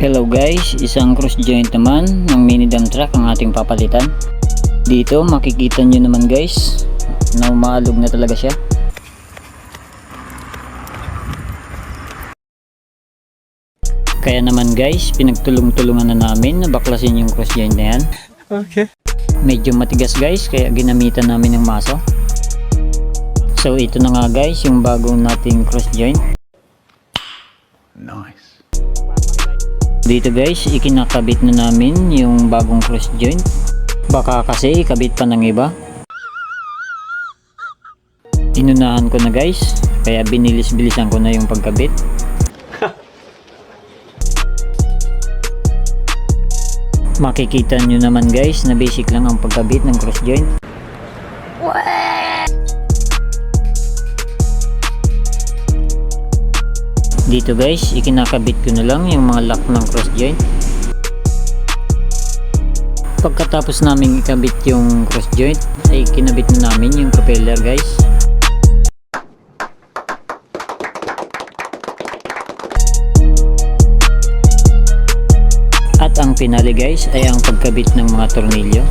Hello guys, isang cross joint naman ng mini dump truck ang ating papalitan. Dito makikita nyo naman guys na umaalog na talaga siya. Kaya naman guys, pinagtulong-tulungan na namin na baklasin yung cross joint na yan. Okay. Medyo matigas guys, kaya ginamitan namin ng maso. So ito na nga guys, yung bagong nating cross joint. Nice. Dito guys, ikinakabit na namin yung bagong cross joint. Baka kasi ikabit pa ng iba. Inunahan ko na guys, kaya binilis-bilisan ko na yung pagkabit. Makikita nyo naman guys na basic lang ang pagkabit ng cross joint. Dito guys, ikinakabit ko na lang yung mga lock ng cross joint. Pagkatapos namin ikabit yung cross joint, ay kinabit na namin yung propeller guys. At ang pinali guys ay ang pagkabit ng mga tornilyo.